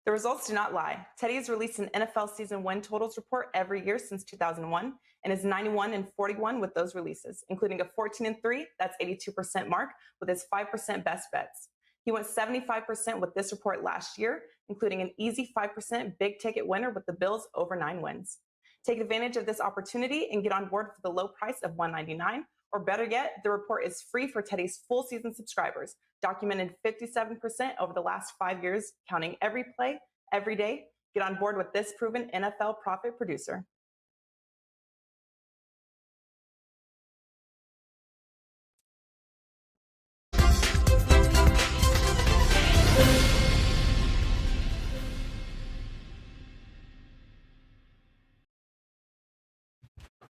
The results do not lie. Teddy has released an NFL season win totals report every year since 2001 and is 91-41 with those releases, including a 14-3, that's 82% mark, with his 5% best bets. He went 75% with this report last year, including an easy 5% big ticket winner with the Bills over 9 wins. Take advantage of this opportunity and get on board for the low price of $199, or better yet, the report is free for Teddy's full season subscribers, documented 57% over the last 5 years, counting every play, every day. Get on board with this proven NFL profit producer.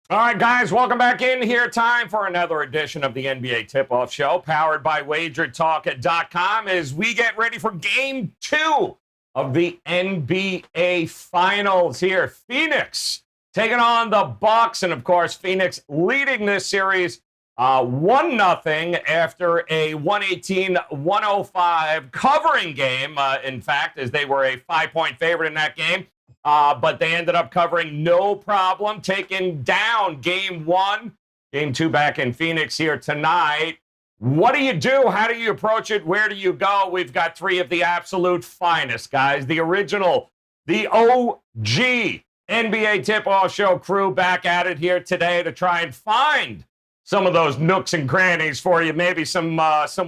All right, guys, welcome back in here. Time for another edition of the NBA Tip-Off Show, powered by WagerTalk.com, as we get ready for Game 2 of the NBA Finals here. Phoenix taking on the Bucks, and of course, Phoenix leading this series 1-0 after a 118-105 covering game, in fact, as they were a 5-point favorite in that game. But they ended up covering no problem, taking down Game 1. Game 2 back in Phoenix here tonight. What do you do? How do you approach it? Where do you go? We've got 3 of the absolute finest, guys. The original, the OG NBA Tip-Off Show crew back at it here today to try and find some of those nooks and crannies for you. Maybe some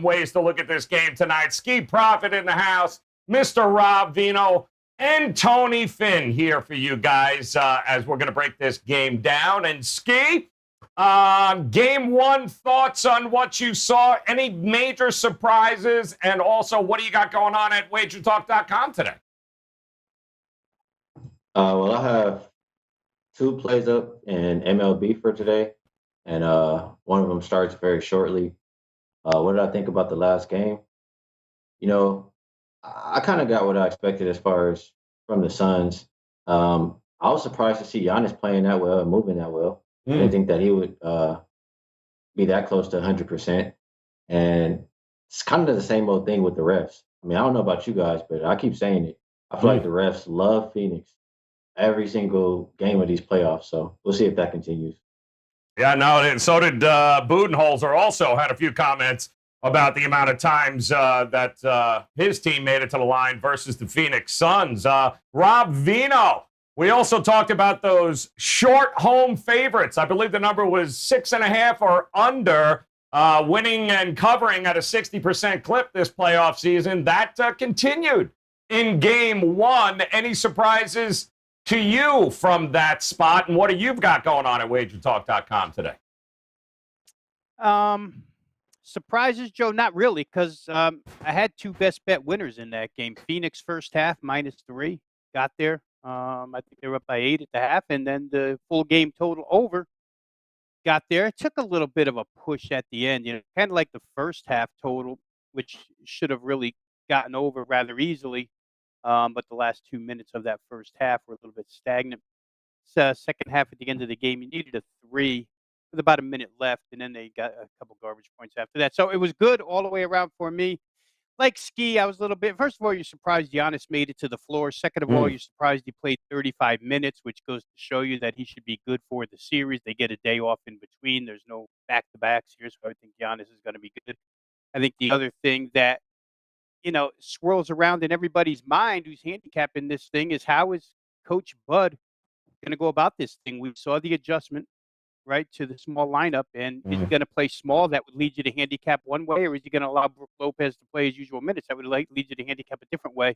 ways to look at this game tonight. Ski Prophet in the house, Mr. Rob Vino, and Tony Finn here for you guys as we're going to break this game down. And Ski, Game 1, thoughts on what you saw? Any major surprises? And also, what do you got going on at WagerTalk.com today? Well, I have 2 plays up in MLB for today, and one of them starts very shortly. What did I think about the last game? You know, I kind of got what I expected as far as from the Suns. I was surprised to see Giannis playing that well and moving that well. I didn't think that he would be that close to 100%. And it's kind of the same old thing with the refs. I mean, I don't know about you guys, but I keep saying it. I feel like the refs love Phoenix every single game of these playoffs. So we'll see if that continues. Yeah, no, and so did Budenholzer. Also had a few comments about the amount of times that his team made it to the line versus the Phoenix Suns. Rob Vino, we also talked about those short home favorites. I believe the number was 6.5 or under, winning and covering at a 60% clip this playoff season. That continued in Game 1. Any surprises to you from that spot, and what do you've got going on at WagerTalk.com today? Surprises, Joe? Not really, because I had 2 best bet winners in that game. Phoenix first half -3 got there. I think they were up by 8 at the half, and then the full game total over got there. It took a little bit of a push at the end, kind of like the first half total, which should have really gotten over rather easily. But the last 2 minutes of that first half were a little bit stagnant. So second half at the end of the game, you needed a 3 with about a minute left, and then they got a couple garbage points after that. So it was good all the way around for me. Like Ski, I was a little bit, first of all, you're surprised Giannis made it to the floor. Second of all, you're surprised he played 35 minutes, which goes to show you that he should be good for the series. They get a day off in between. There's no back-to-backs here, so I think Giannis is going to be good. I think the other thing that swirls around in everybody's mind who's handicapping this thing is, how is Coach Bud going to go about this thing? We saw the adjustment, right, to the small lineup, and is he going to play small? That would lead you to handicap one way, or is he going to allow Brook Lopez to play his usual minutes? That would lead you to handicap a different way.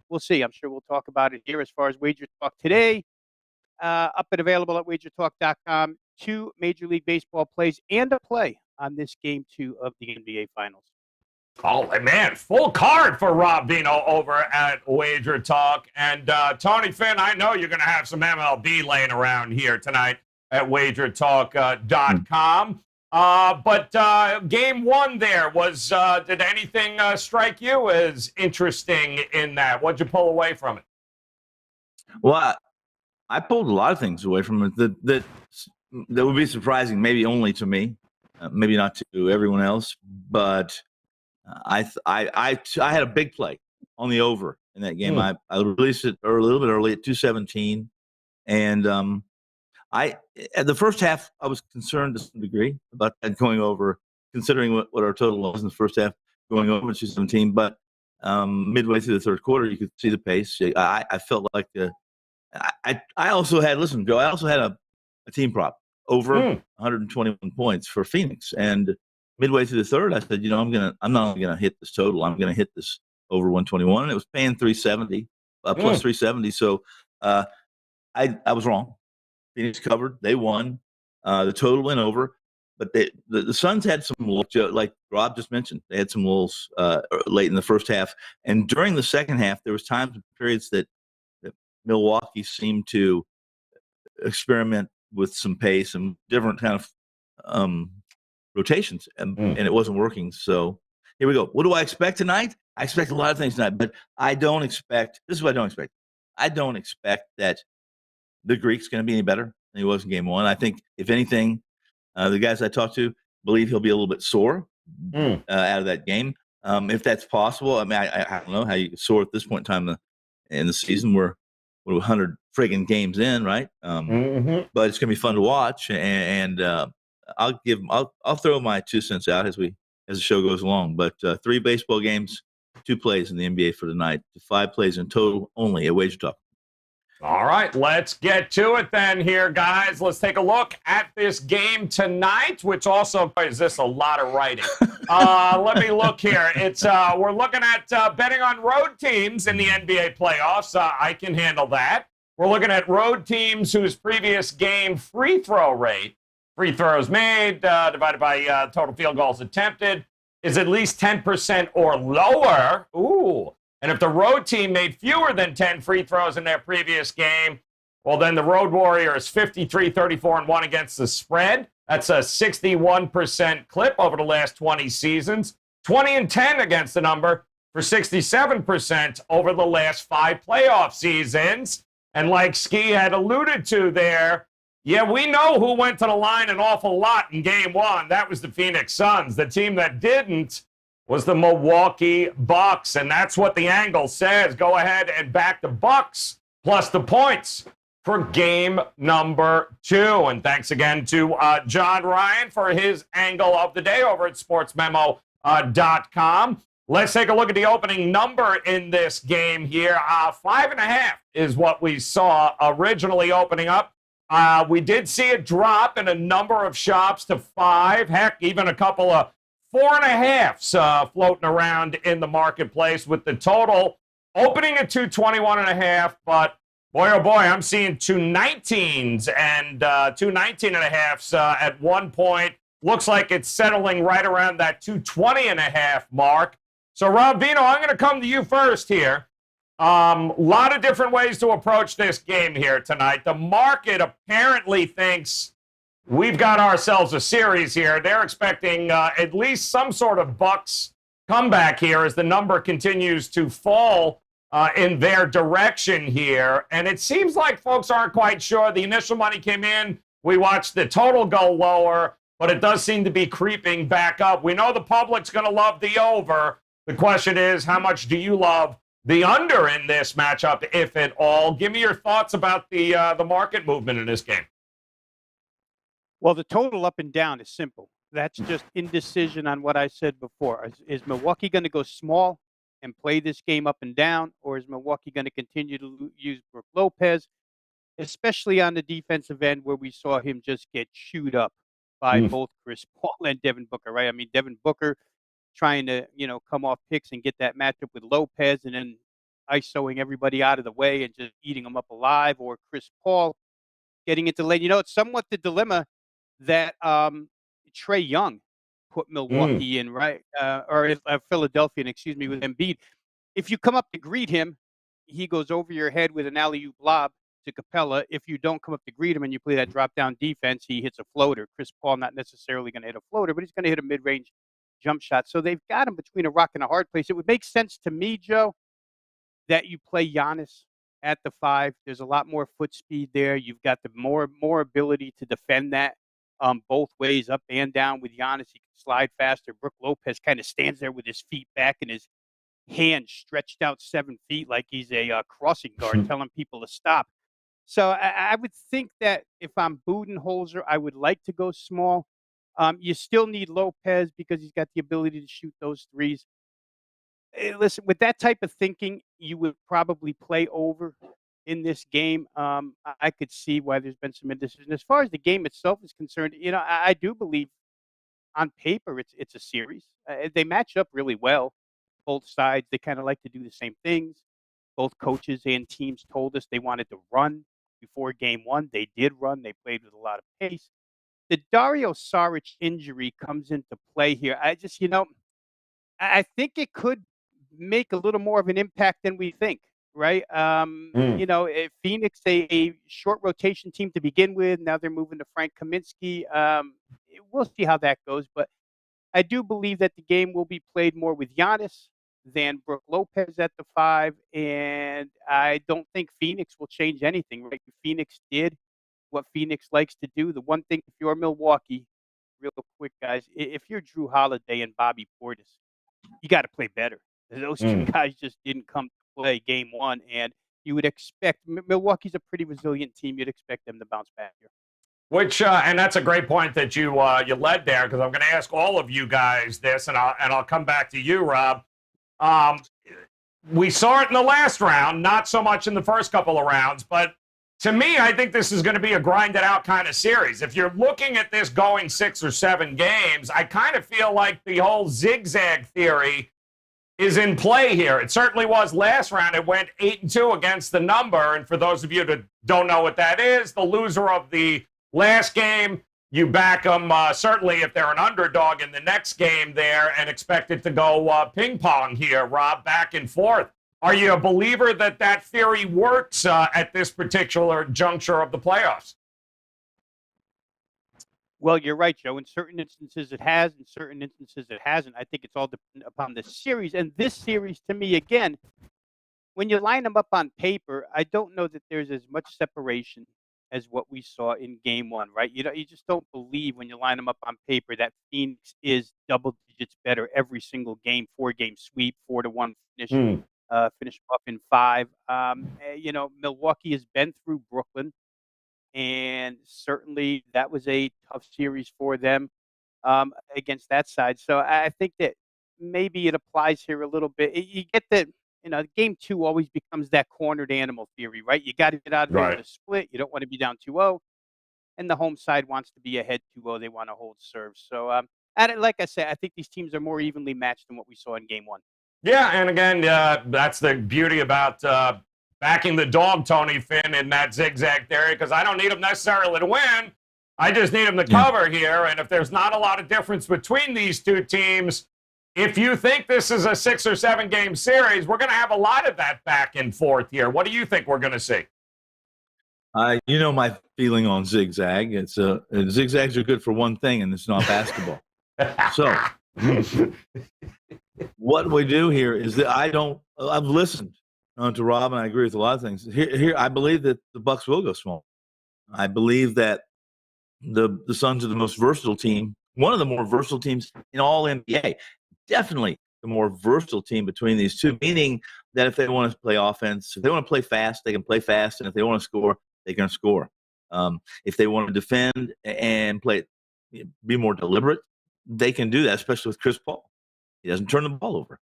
We'll see. I'm sure we'll talk about it here. As far as Wager Talk today, up and available at WagerTalk.com, 2 Major League Baseball plays and a play on this Game 2 of the NBA Finals. Oh, man, full card for Rob Vino over at Wager Talk. And Tony Finn, I know you're going to have some MLB laying around here tonight at WagerTalk.com. But Game 1 there was, did anything strike you as interesting in that? What'd you pull away from it? Well, I pulled a lot of things away from it that would be surprising, maybe only to me, maybe not to everyone else. But I had a big play on the over in that game. I released it a little bit early at 217, and at the first half I was concerned to some degree about that going over, considering what our total was in the first half going over 217. But midway through the third quarter, you could see the pace. I felt like I also had Joe. I also had a team prop over 121 points for Phoenix, and midway through the third, I said, I'm not only gonna hit this total, I'm gonna hit this over 121, and it was paying 370 plus 370. So I was wrong. Phoenix covered, they won. The total went over, but the Suns had some, like Rob just mentioned, they had some lulls late in the first half, and during the second half, there was times and periods that Milwaukee seemed to experiment with some pace and different kind of rotations, and it wasn't working. So here we go. What do I expect tonight? I expect a lot of things tonight, but I don't expect – this is what I don't expect. I don't expect that the Greek's going to be any better than he was in game one. I think, if anything, the guys I talked to believe he'll be a little bit sore out of that game. If that's possible, I mean, I don't know how you can soar at this point in time in the season. We're 100 friggin' games in, right? But it's going to be fun to watch, and I'll throw my 2 cents out as the show goes along. But 3 baseball games, 2 plays in the NBA for tonight, 5 plays in total only at WagerTalk. All right, let's get to it then here, guys. Let's take a look at this game tonight, which also is this a lot of writing. Let me look here. It's we're looking at betting on road teams in the NBA playoffs. I can handle that. We're looking at road teams whose previous game free throw rate, free throws made divided by total field goals attempted, is at least 10% or lower. Ooh. And if the road team made fewer than 10 free throws in their previous game, well, then the Road Warriors 53-34-1 against the spread. That's a 61% clip over the last 20 seasons. 20-10 against the number for 67% over the last 5 playoff seasons. And like Ski had alluded to there, yeah, we know who went to the line an awful lot in game one. That was the Phoenix Suns. The team that didn't was the Milwaukee Bucks, and that's what the angle says. Go ahead and back the Bucks plus the points for game number 2. And thanks again to John Ryan for his angle of the day over at sportsmemo.com. Let's take a look at the opening number in this game here. 5.5 is what we saw originally opening up. We did see it drop in a number of shops to 5. Heck, even a couple of 4.5s floating around in the marketplace, with the total opening at 221.5. But boy, oh boy, I'm seeing 219s and 219.5s at one point. Looks like it's settling right around that 220.5 mark. So, Rob Vino, I'm going to come to you first here. Lot of different ways to approach this game here tonight. The market apparently thinks we've got ourselves a series here. They're expecting at least some sort of Bucks comeback here as the number continues to fall in their direction here. And it seems like folks aren't quite sure. The initial money came in. We watched the total go lower, but it does seem to be creeping back up. We know the public's going to love the over. The question is, how much do you love the under in this matchup, if at all? Give me your thoughts about the market movement in this game. Well, the total up and down is simple. That's just indecision on what I said before. Is Milwaukee going to go small and play this game up and down, or is Milwaukee going to continue to use Brook Lopez, especially on the defensive end where we saw him just get chewed up by both Chris Paul and Devin Booker, right? I mean, Devin Booker trying to, come off picks and get that matchup with Lopez and then ISOing everybody out of the way and just eating them up alive, or Chris Paul getting into lane. It's somewhat the dilemma that Trae Young put Milwaukee in, right? Or Philadelphia, with Embiid. If you come up to greet him, he goes over your head with an alley-oop lob to Capella. If you don't come up to greet him and you play that drop-down defense, he hits a floater. Chris Paul not necessarily going to hit a floater, but he's going to hit a mid-range jump shot. So they've got him between a rock and a hard place. It would make sense to me, Joe, that you play Giannis at the 5. There's a lot more foot speed there. You've got the more ability to defend that both ways, up and down with Giannis. He can slide faster. Brook Lopez kind of stands there with his feet back and his hand stretched out 7 feet like he's a crossing guard telling people to stop. So I would think that if I'm Budenholzer, I would like to go small. You still need Lopez because he's got the ability to shoot those threes. Listen, with that type of thinking, you would probably play over in this game. I could see why there's been some indecision. As far as the game itself is concerned, I do believe on paper it's a series. They match up really well. Both sides, they kind of like to do the same things. Both coaches and teams told us they wanted to run before game one. They did run. They played with a lot of pace. The Dario Saric injury comes into play here. I think it could make a little more of an impact than we think, right? If Phoenix, a short rotation team to begin with, now they're moving to Frank Kaminsky. We'll see how that goes, but I do believe that the game will be played more with Giannis than Brook Lopez at the 5, and I don't think Phoenix will change anything, right? Phoenix did what Phoenix likes to do. The one thing, if you're Milwaukee, real quick, guys, if you're Drew Holiday and Bobby Portis, you got to play better. Those two guys just didn't come to play game one, and you would expect Milwaukee's a pretty resilient team. You'd expect them to bounce back here. And that's a great point that you led there, because I'm going to ask all of you guys this, and I'll come back to you, Rob. We saw it in the last round, not so much in the first couple of rounds, but to me, I think this is going to be a grinded-out kind of series. If you're looking at this going 6 or 7 games, I kind of feel like the whole zigzag theory is in play here. It certainly was last round. It went 8-2 against the number, and for those of you that don't know what that is, the loser of the last game, you back them, certainly if they're an underdog in the next game there, and expect it to go ping-pong here, Rob, back and forth. Are you a believer that theory works at this particular juncture of the playoffs? Well, you're right, Joe. In certain instances it has, in certain instances it hasn't. I think it's all dependent upon the series. And this series, to me, again, when you line them up on paper, I don't know that there's as much separation as what we saw in game one, right? You just don't believe when you line them up on paper that Phoenix is double digits better every single game, 4-game sweep, 4-1 finish. Finish off in 5. Milwaukee has been through Brooklyn, and certainly that was a tough series for them against that side. So I think that maybe it applies here a little bit. You get that, game 2 always becomes that cornered animal theory, right? You got to get out of there with a split. You don't want to be down 2-0, and the home side wants to be ahead 2-0. They want to hold serve. So, like I said, I think these teams are more evenly matched than what we saw in game 1. Yeah, and again, that's the beauty about backing the dog, Tony Finn, in that zigzag theory, because I don't need them necessarily to win. I just need them to cover here, and if there's not a lot of difference between these two teams, if you think this is a 6 or 7 game series, we're going to have a lot of that back and forth here. What do you think we're going to see? My feeling on zigzag. It's zigzags are good for one thing, and it's not basketball. So what we do here is that I've listened to Rob, and I agree with a lot of things. Here, I believe that the Bucks will go small. I believe that the Suns are the most versatile team, one of the more versatile teams in all NBA. Definitely the more versatile team between these two, meaning that if they want to play offense, if they want to play fast, they can play fast, and if they want to score, they can score. If they want to defend and be more deliberate, they can do that, especially with Chris Paul. He doesn't turn the ball over.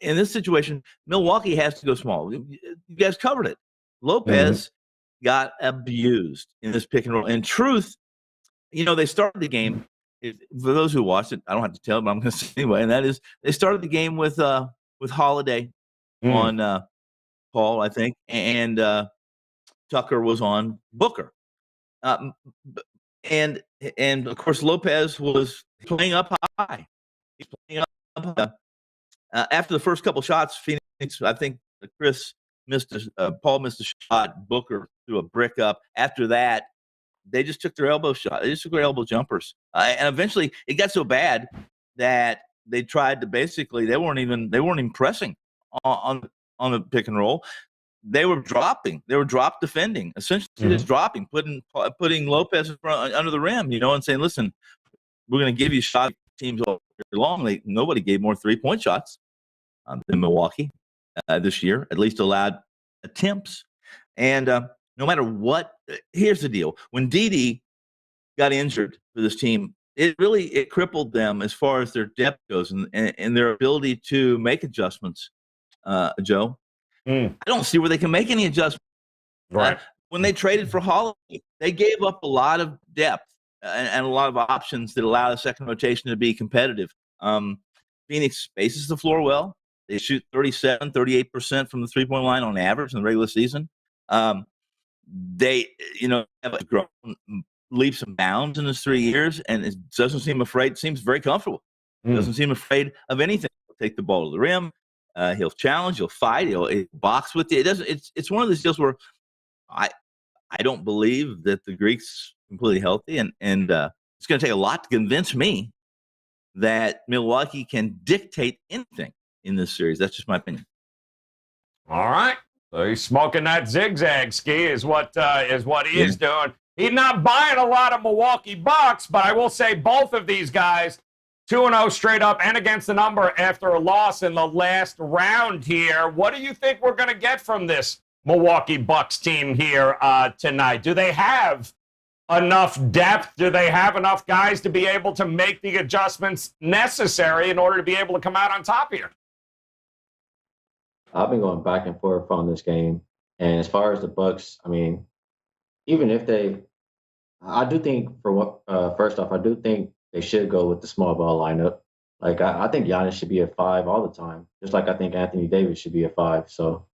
In this situation, Milwaukee has to go small. You guys covered it. Lopez got abused in this pick and roll. In truth, they started the game. For those who watched it, I don't have to tell them, but I'm going to say anyway, and that is they started the game with Holiday on Paul, I think, and Tucker was on Booker. And of course, Lopez was playing up high. He's playing up after the first couple shots, Phoenix, I think Paul missed a shot. Booker threw a brick up. After that, they just took their elbow shot. They just took their elbow jumpers. And eventually it got so bad that they tried to they weren't even pressing on the pick and roll. They were dropping. They were drop defending, essentially just dropping, putting Lopez in front, under the rim, and saying, listen, we're going to give you shot teams all year long. Nobody gave more 3-point shots. than Milwaukee this year, at least allowed attempts. And no matter what, here's the deal. When Dede got injured for this team, it crippled them as far as their depth goes and their ability to make adjustments, Joe. I don't see where they can make any adjustments. Right. When they traded for Holiday, they gave up a lot of depth and a lot of options that allow the second rotation to be competitive. Phoenix spaces the floor well. They shoot 38% from the three-point line on average in the regular season. They, have grown leaps and bounds in his 3 years, and it doesn't seem afraid. Seems very comfortable. Doesn't seem afraid of anything. He'll take the ball to the rim. He'll challenge. He'll fight. He'll box with you. It doesn't. It's one of those deals where I don't believe that the Greek's completely healthy, and it's going to take a lot to convince me that Milwaukee can dictate anything in this series. That's just my opinion. All right. So he's smoking that zigzag ski is what he is doing. He's not buying a lot of Milwaukee Bucks, but I will say both of these guys 2-0 straight up and against the number after a loss in the last round here. What do you think we're going to get from this Milwaukee Bucks team here tonight? Do they have enough depth? Do they have enough guys to be able to make the adjustments necessary in order to be able to come out on top here? I've been going back and forth on this game. And as far as the Bucks, I mean, even if I do think first off, I do think they should go with the small ball lineup. Like, I think Giannis should be a 5 all the time, just like I think Anthony Davis should be a 5. So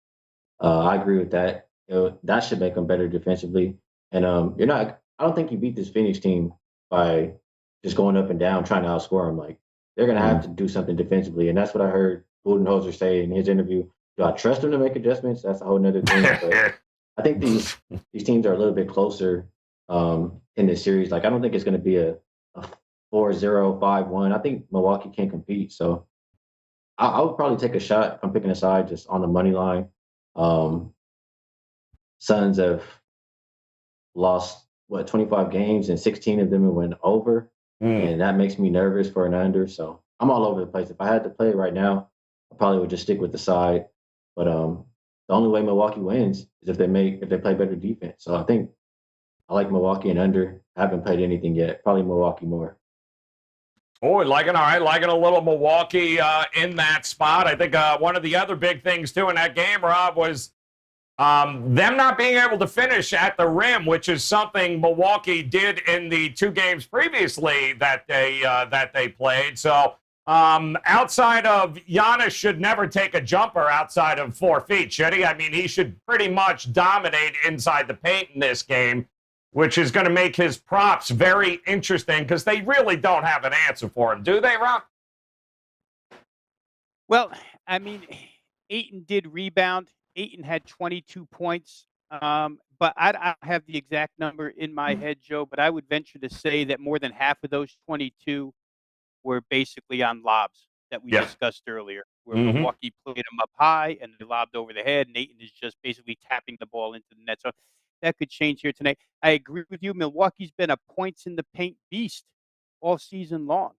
I agree with that. That should make them better defensively. And I don't think you beat this Phoenix team by just going up and down trying to outscore them. Like, they're going to have to do something defensively. And that's what I heard Budenholzer say in his interview. Do I trust them to make adjustments? That's a whole nother thing. But I think these teams are a little bit closer in this series. Like, I don't think it's going to be a 4-0, 5-1. I think Milwaukee can compete. So I would probably take a shot if I'm picking a side just on the money line. Suns have lost, 25 games, and 16 of them went over. And that makes me nervous for an under. So I'm all over the place. If I had to play right now, I probably would just stick with the side. But the only way Milwaukee wins is if they play better defense. So I think I like Milwaukee and under. I haven't played anything yet. Probably Milwaukee more. Oh, liking a little Milwaukee in that spot. I think one of the other big things too in that game, Rob, was them not being able to finish at the rim, which is something Milwaukee did in the 2 games previously that they played. So outside of Giannis should never take a jumper outside of 4 feet, should he? I mean, he should pretty much dominate inside the paint in this game, which is going to make his props very interesting because they really don't have an answer for him, do they, Rob? Well, I mean, Ayton did rebound. Ayton had 22 points, but I don't have the exact number in my head, Joe, but I would venture to say that more than half of those 22 were basically on lobs that we discussed earlier, where Milwaukee played them up high and they lobbed over the head, and Ayton is just basically tapping the ball into the net. So that could change here tonight. I agree with you. Milwaukee's been a points in the paint beast all season long,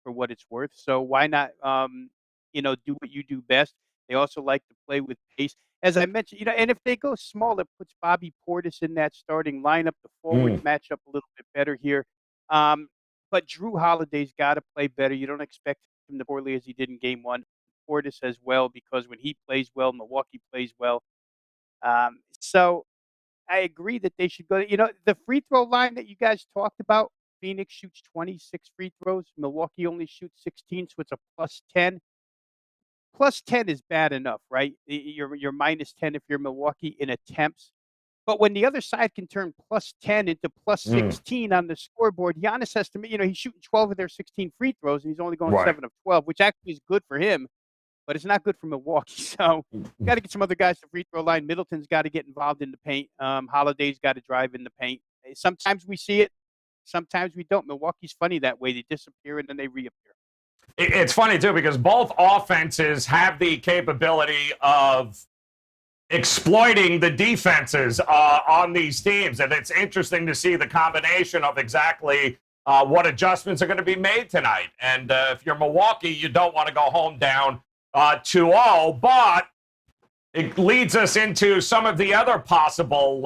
for what it's worth. So why not, do what you do best? They also like to play with pace. As I mentioned, and if they go small, it puts Bobby Portis in that starting lineup. The forwards match up a little bit better here. But Drew Holiday's got to play better. You don't expect him to poorly as he did in game 1. Portis as well, because when he plays well, Milwaukee plays well. So I agree that they should go. The free throw line that you guys talked about, Phoenix shoots 26 free throws. Milwaukee only shoots 16, so it's a plus 10. Plus 10 is bad enough, right? You're minus 10 if you're Milwaukee in attempts. But when the other side can turn plus 10 into plus 16 on the scoreboard, Giannis has to, he's shooting 12 of their 16 free throws, and he's only going 7 of 12, which actually is good for him, but it's not good for Milwaukee. So got to get some other guys to the free throw line. Middleton's got to get involved in the paint. Holiday's got to drive in the paint. Sometimes we see it. Sometimes we don't. Milwaukee's funny that way. They disappear and then they reappear. It's funny, too, because both offenses have the capability of exploiting the defenses on these teams. And it's interesting to see the combination of exactly what adjustments are going to be made tonight. And if you're Milwaukee, you don't want to go home down 2-0, but it leads us into some of the other possible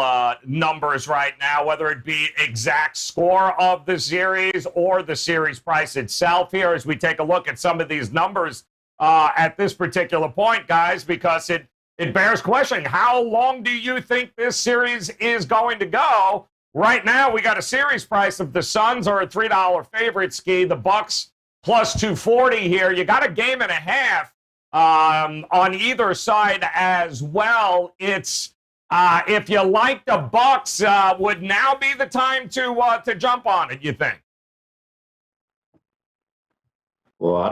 numbers right now, whether it be exact score of the series or the series price itself here as we take a look at some of these numbers at this particular point, guys, because it bears questioning. How long do you think this series is going to go? Right now, we got a series price of the Suns are a $3 favorite, Ski. The Bucks plus 240 here. You got a game and a half on either side as well. It's if you like the Bucks, would now be the time to jump on it, you think? Well, I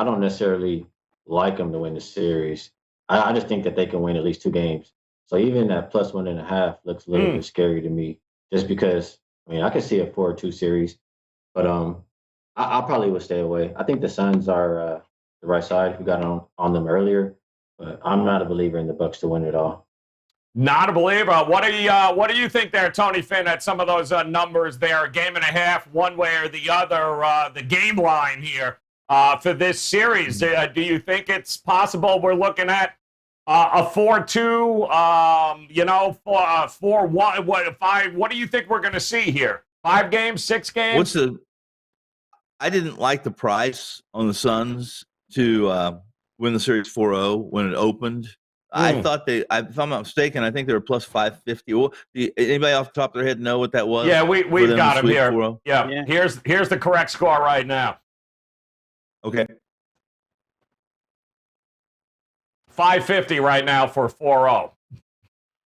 don't necessarily like them to win the series. I just think that they can win at least 2 games. So even that plus 1.5 looks a little bit scary to me, just because, I mean, I could see a 4-2 series, but I probably would stay away. I think the Suns are the right side. We got on them earlier, but I'm not a believer in the Bucks to win it all. Not a believer. What do you think there, Tony Finn, at some of those numbers there? Game and a half, one way or the other, the game line here for this series. Do you think it's possible we're looking at a 4-2, 4-1, 5? What do you think we're going to see here? 5 games, 6 games? I didn't like the price on the Suns to win the series 4-0 when it opened. I thought if I'm not mistaken, I think they were plus 550. Well, anybody off the top of their head know what that was? Yeah, we've got them here. 4-0? Yeah. Here's the correct score right now. Okay. 550 right now for 4-0.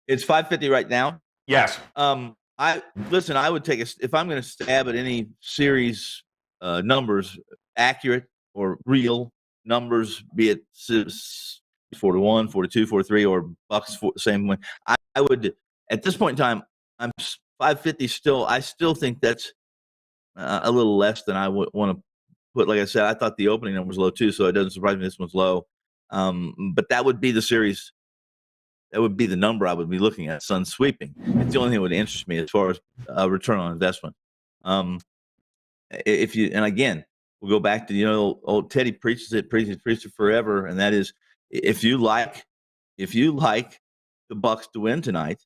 It's 550 right now? Yes. I would take if I'm going to stab at any series numbers, accurate or real numbers, be it 4-1, 4-2, 4-3, or Bucks same way. I would, at this point in time, I'm 550 still. I still think that's a little less than I would want to put. Like I said, I thought the opening number was low too, so it doesn't surprise me this one's low. But that would be the series. That would be the number I would be looking at. Suns sweeping. It's the only thing that would interest me as far as return on investment. And again, we'll go back to old Teddy preaches it forever, and that is, if you like the Bucks to win tonight,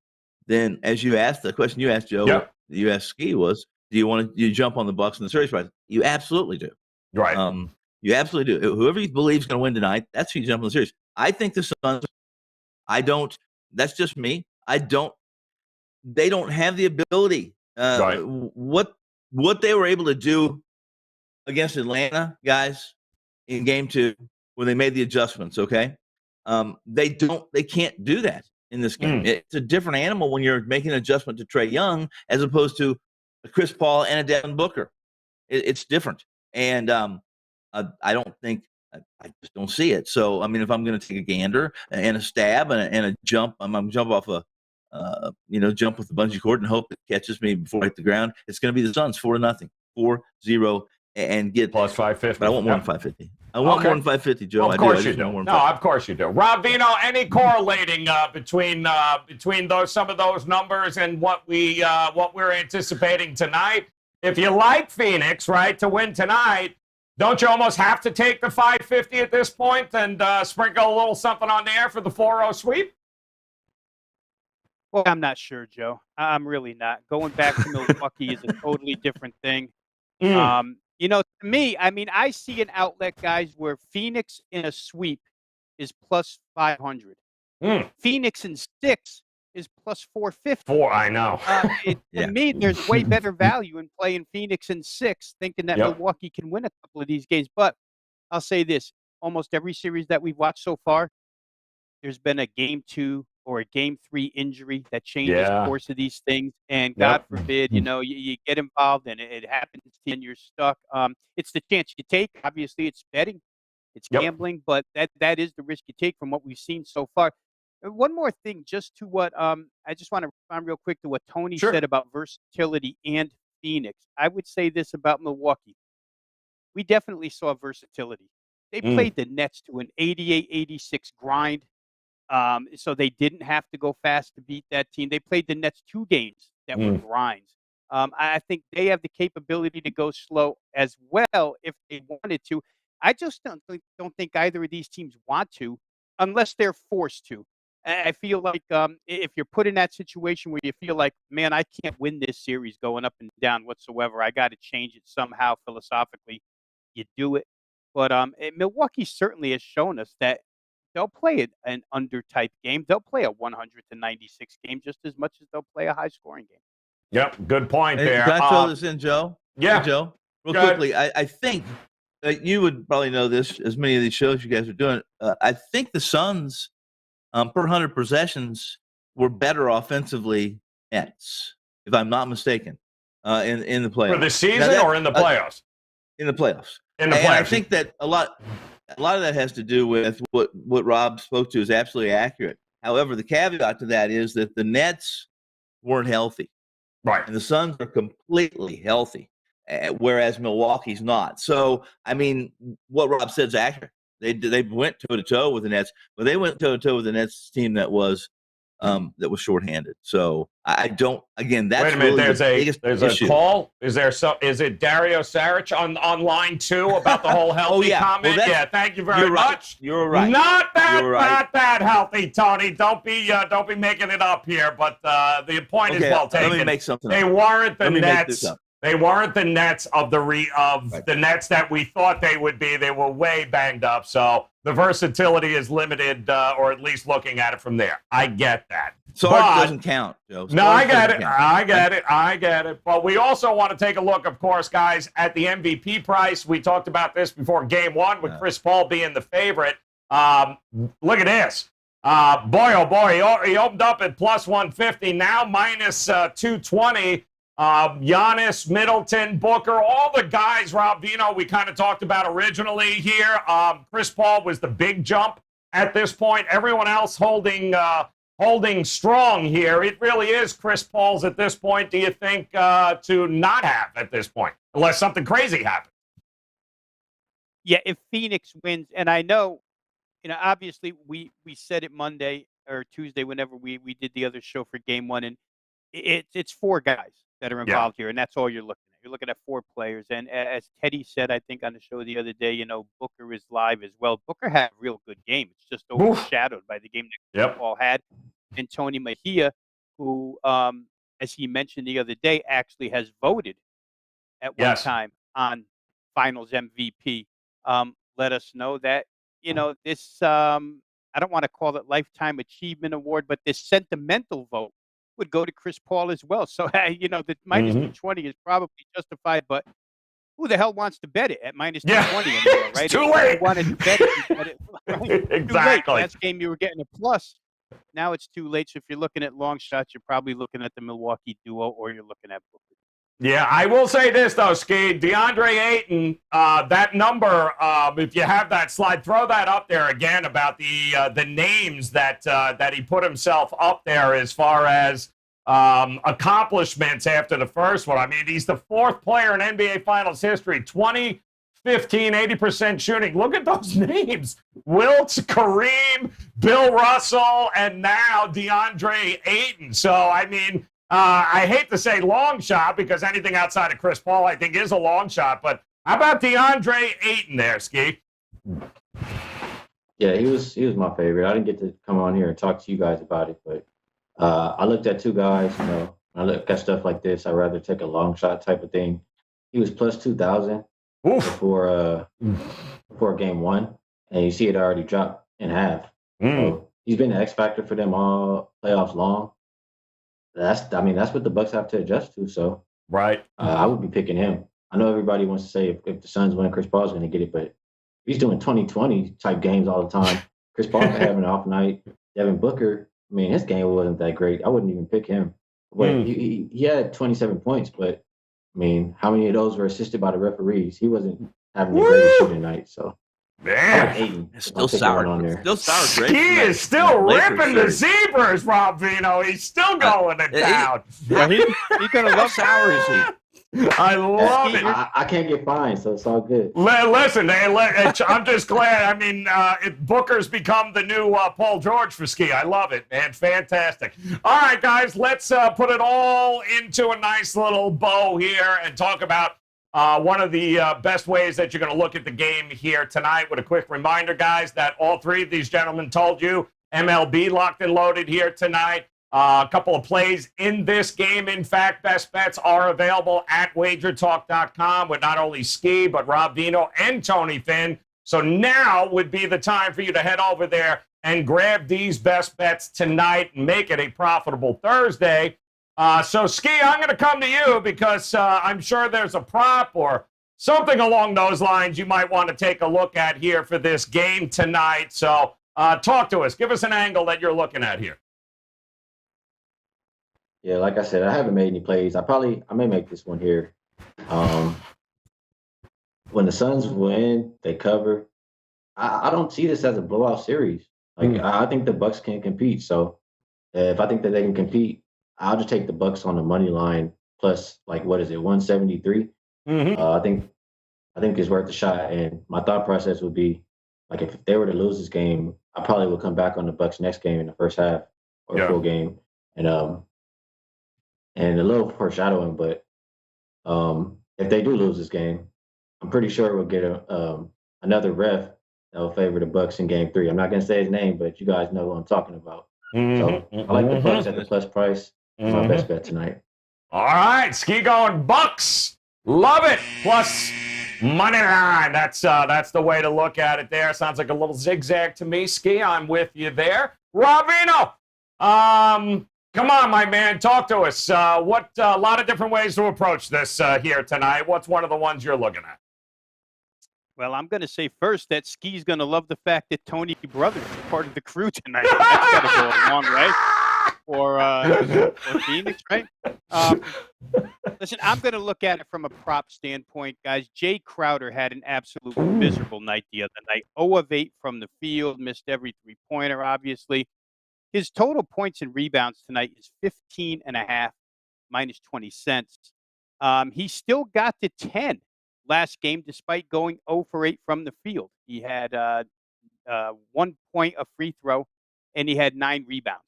then as you asked the question you asked Joe, you asked Ski was, do you jump on the Bucks in the series price? You absolutely do. Right. You absolutely do. Whoever you believe is going to win tonight, that's who you jump on the series. I think the Suns. I don't. That's just me. I don't. They don't have the ability. Right. What they were able to do against Atlanta, guys, in Game 2 when they made the adjustments. Okay, they can't do that in this game. It's a different animal when you're making an adjustment to Trae Young as opposed to a Chris Paul and a Devin Booker. It's different, and I don't think. I just don't see it. So, I mean, if I'm going to take a gander and a stab and a jump, I'm going to jump off jump with the bungee cord and hope it catches me before I hit the ground. It's going to be the Suns 4-0, 4-0, and get plus 550. But I want more than 550. I want more than 550, Joe. Well, of course you do. No, of course you do. Rob Vino, any correlating between some of those numbers and what we're anticipating tonight? If you like Phoenix, right, to win tonight, don't you almost have to take the 550 at this point and sprinkle a little something on there for the 4-0 sweep? Well, I'm not sure, Joe. I'm really not. Going back to Milwaukee is a totally different thing. To me, I mean, I see an outlet, guys, where Phoenix in a sweep is plus 500. Phoenix in 6 is plus 450. I know. To me, there's way better value in playing Phoenix in 6, thinking that Milwaukee can win a couple of these games. But I'll say this, almost every series that we've watched so far, there's been a Game 2 or a Game 3 injury that changes the course of these things. And God forbid, you get involved and it happens and you're stuck. It's the chance you take. Obviously, it's betting. It's gambling. But that is the risk you take from what we've seen so far. One more thing, just to what I just want to respond real quick to what Tony said about versatility and Phoenix. I would say this about Milwaukee. We definitely saw versatility. They played the Nets to an 88-86 grind, so they didn't have to go fast to beat that team. They played the Nets 2 games that were grinds. I think they have the capability to go slow as well if they wanted to. I just don't think either of these teams want to, unless they're forced to. I feel like if you're put in that situation where you feel like, man, I can't win this series going up and down whatsoever, I got to change it somehow philosophically. You do it, but Milwaukee certainly has shown us that they'll play an under type game. They'll play a 100-96 game just as much as they'll play a high scoring game. Yep, good point Hey, there. can I throw this in, Joe? Yeah. Hey, Joe, real Go ahead. quickly. I think that you would probably know this, as many of these shows you guys are doing. I think the Suns, per 100 possessions, were better offensively Nets, if I'm not mistaken, in the playoffs. For the season or in the playoffs? In the playoffs. In the playoffs. And I think that a lot of that has to do with what Rob spoke to is absolutely accurate. However, the caveat to that is that the Nets weren't healthy. Right. And the Suns are completely healthy, whereas Milwaukee's not. So, I mean, what Rob said is accurate. They went toe-to-toe with the Nets, but they went toe-to-toe with the Nets team that was shorthanded. So I don't. Again, that's wait a minute. really There's the biggest issue. a call. Is it Dario Saric on line 2 about the whole healthy comment? Well, yeah. Thank you very much. You're right. Not You're that healthy, Tony. Don't be making it up here. But the point is well taken. Let me make something They up. weren't the Let me make Nets. this up. They weren't the Nets of the Nets that we thought they would be. They were way banged up. So the versatility is limited, or at least looking at it from there. I get that. Sarge doesn't count, Joe. No, I get it. I get it. But we also want to take a look, of course, guys, at the MVP price. We talked about this before Game 1 with Chris Paul being the favorite. Look at this. Boy, oh boy, he opened up at plus 150, now minus 220. Giannis, Middleton, Booker, all the guys, Rob Vino, we kind of talked about originally here. Chris Paul was the big jump at this point. Everyone else holding strong here. It really is Chris Paul's at this point, do you think, to not have at this point, unless something crazy happens? Yeah, if Phoenix wins, and I know, obviously we said it Monday or Tuesday whenever we did the other show for Game 1, and it's 4 guys that are involved here, and that's all you're looking at. You're looking at 4 players, and as Teddy said, I think on the show the other day, Booker is live as well. Booker had a real good game. It's just overshadowed by the game that Paul had. And Tony Mejia, who, as he mentioned the other day, actually has voted at one time on Finals MVP, let us know that, this, I don't want to call it Lifetime Achievement Award, but this sentimental vote would go to Chris Paul as well. So, the minus 220 is probably justified, but who the hell wants to bet it at minus 220 anymore, right? It's too late. You wanted to bet it, right? Exactly. Last game you were getting a plus. Now it's too late. So if you're looking at long shots, you're probably looking at the Milwaukee duo, or you're looking at Booker. Yeah, I will say this, though, Ski. DeAndre Ayton, that number, if you have that slide, throw that up there again about the names that he put himself up there as far as accomplishments after the first one. I mean, he's the 4th player in NBA Finals history, 20, 15, 80% shooting. Look at those names. Wilt, Kareem, Bill Russell, and now DeAndre Ayton. So, I mean, I hate to say long shot because anything outside of Chris Paul I think is a long shot, but how about DeAndre Ayton there, Ski? Yeah, he was my favorite. I didn't get to come on here and talk to you guys about it, but I looked at 2 guys, when I look at stuff like this, I'd rather take a long shot type of thing. He was plus 2,000 before Game 1, and you see it already dropped in half. So he's been the X factor for them all playoffs long. That's what the Bucks have to adjust to. So I would be picking him. I know everybody wants to say if the Suns win, Chris Paul's going to get it, but he's doing 20-20 type games all the time. Chris Paul can have an off night. Devin Booker, I mean, his game wasn't that great. I wouldn't even pick him. But he had 27 points, but I mean, how many of those were assisted by the referees? He wasn't having the greatest shooting night. So man, still sour on there. Still sour. He is still ripping the Zebras, Rob Vino. He's still going to town. He's gonna love sour, is he? I love it. I can't get fined, so it's all good. Listen, I'm just glad. I mean, Booker's become the new Paul George for Ski. I love it, man. Fantastic. All right, guys, let's put it all into a nice little bow here and talk about one of the best ways that you're going to look at the game here tonight. With a quick reminder, guys, that all three of these gentlemen told you MLB locked and loaded here tonight. A couple of plays in this game. In fact, best bets are available at WagerTalk.com with not only Ski, but Rob Vino and Tony Finn. So now would be the time for you to head over there and grab these best bets tonight and make it a profitable Thursday. So, Ski, I'm going to come to you because I'm sure there's a prop or something along those lines you might want to take a look at here for this game tonight. So, talk to us. Give us an angle that you're looking at here. Yeah, like I said, I haven't made any plays. I may make this one here. When the Suns win, they cover. I don't see this as a blowout series. Like I think the Bucks can compete. So if I think that they can compete, I'll just take the Bucks on the money line plus, like, what is it, 173? I think it's worth a shot. And my thought process would be, like, if they were to lose this game, I probably would come back on the Bucks next game in the first half or full game. And a little foreshadowing, but if they do lose this game, I'm pretty sure we'll get another ref that will favor the Bucks in Game 3. I'm not going to say his name, but you guys know who I'm talking about. So I like the Bucks at the plus price. My best bet tonight. All right, Ski going Bucks. Love it. Plus money line. That's the way to look at it there. Sounds like a little zigzag to me, Ski. I'm with you there. Ravino, come on, my man. Talk to us. What a lot of different ways to approach this here tonight. What's one of the ones you're looking at? Well, I'm going to say first that Ski's going to love the fact that Tony Brothers is part of the crew tonight. That's got to go a long way for Phoenix, right? Listen, I'm going to look at it from a prop standpoint, guys. Jay Crowder had an absolute miserable night the other night. 0 of 8 from the field, missed every three-pointer, obviously. His total points and rebounds tonight is 15.5, minus 20 cents. He still got to 10 last game, despite going 0 for 8 from the field. He had 1 point, a free throw, and he had 9 rebounds.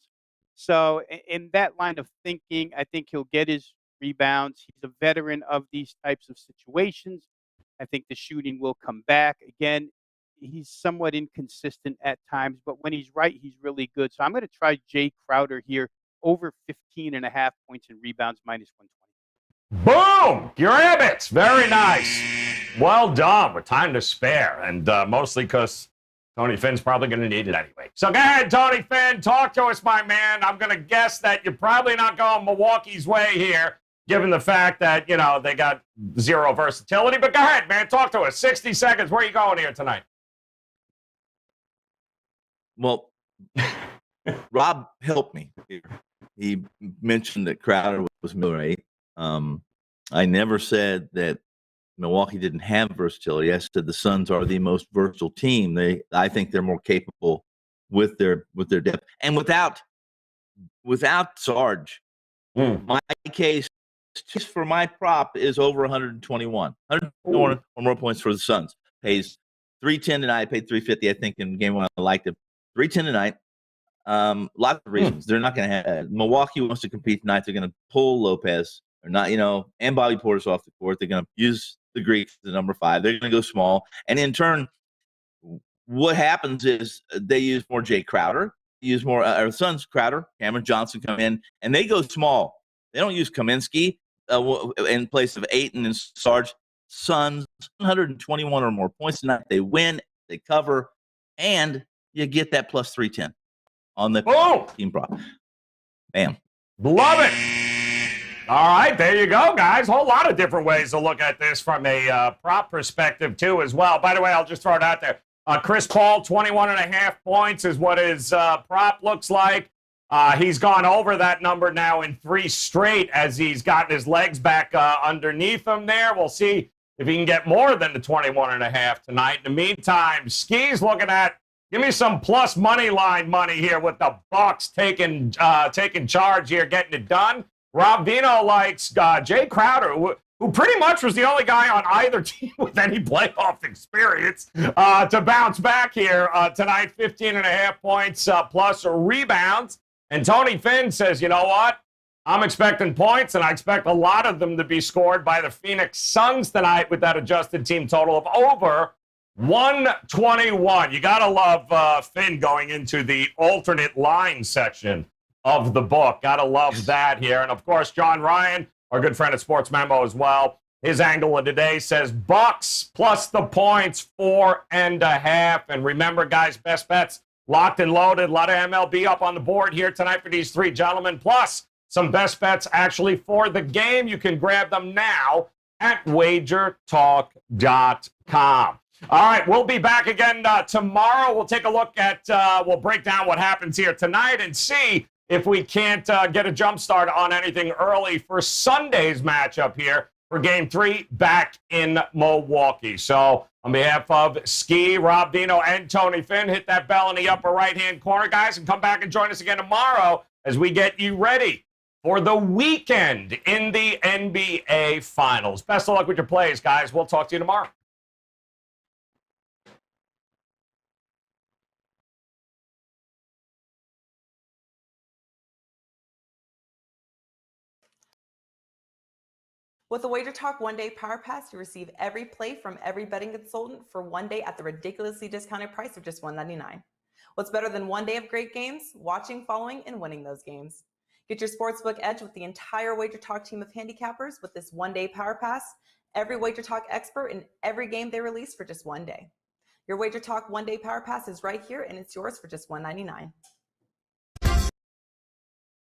So in that line of thinking, I think he'll get his rebounds. He's a veteran of these types of situations. I think the shooting will come back. Again, he's somewhat inconsistent at times, but when he's right, he's really good. So I'm going to try Jay Crowder here, over 15.5 points and rebounds, minus 120. Boom! Grabbits. Very nice. Well done. With time to spare, and mostly because Tony Finn's probably going to need it anyway. So go ahead, Tony Finn. Talk to us, my man. I'm going to guess that you're probably not going Milwaukee's way here, given the fact that, you know, they got zero versatility. But go ahead, man. Talk to us. 60 seconds. Where are you going here tonight? Well, Rob helped me here. He mentioned that Crowder was Miller 8. I never said that Milwaukee didn't have versatility. I said the Suns are the most versatile team. I think they're more capable with their depth and without Sarge. My case just for my prop is over 121. 121 or more points for the Suns. Pays 310 tonight. I paid 350. I think in game 1 I liked it. 310 tonight. Lots of reasons. They're not going to have Milwaukee wants to compete tonight. They're going to pull Lopez. They're not, and Bobby Portis off the court. They're going to use the Greek, the number 5. They're going to go small. And in turn, what happens is they use more Jay Crowder, use more our Suns Crowder, Cameron Johnson come in, and they go small. They don't use Kaminsky in place of Ayton and Sarge. Suns 121 or more points tonight. They win, they cover, and you get that plus 310 on the team prop. Bam. Love it. All right, there you go, guys. Whole lot of different ways to look at this from a prop perspective, too, as well. By the way, I'll just throw it out there. Chris Paul, 21.5 points is what his prop looks like. He's gone over that number now in 3 straight as he's gotten his legs back underneath him there. We'll see if he can get more than the 21.5 tonight. In the meantime, Ski's looking at, give me some plus money line money here with the Bucks taking charge here, getting it done. Rob Vino likes Jay Crowder, who pretty much was the only guy on either team with any playoff experience to bounce back here tonight. 15.5 points plus rebounds. And Tony Finn says, you know what? I'm expecting points, and I expect a lot of them to be scored by the Phoenix Suns tonight with that adjusted team total of over 121. You got to love Finn going into the alternate line section of the book. Got to love that here. And, of course, John Ryan, our good friend at Sports Memo as well, his angle of today says Bucks plus the points, 4.5. And remember, guys, best bets locked and loaded. A lot of MLB up on the board here tonight for these three gentlemen. Plus, some best bets actually for the game. You can grab them now at WagerTalk.com. All right, we'll be back again tomorrow. We'll take a look at, we'll break down what happens here tonight and see if we can't get a jump start on anything early for Sunday's matchup here for Game 3 back in Milwaukee. So on behalf of Ski, Rob Dino, and Tony Finn, hit that bell in the upper right-hand corner, guys, and come back and join us again tomorrow as we get you ready for the weekend in the NBA Finals. Best of luck with your plays, guys. We'll talk to you tomorrow. With the WagerTalk one-day Power Pass, you receive every play from every betting consultant for one day at the ridiculously discounted price of just $1.99. What's better than one day of great games? Watching, following, and winning those games. Get your sportsbook edge with the entire WagerTalk team of handicappers with this one-day Power Pass, every WagerTalk expert in every game they release for just one day. Your WagerTalk one-day Power Pass is right here, and it's yours for just $1.99.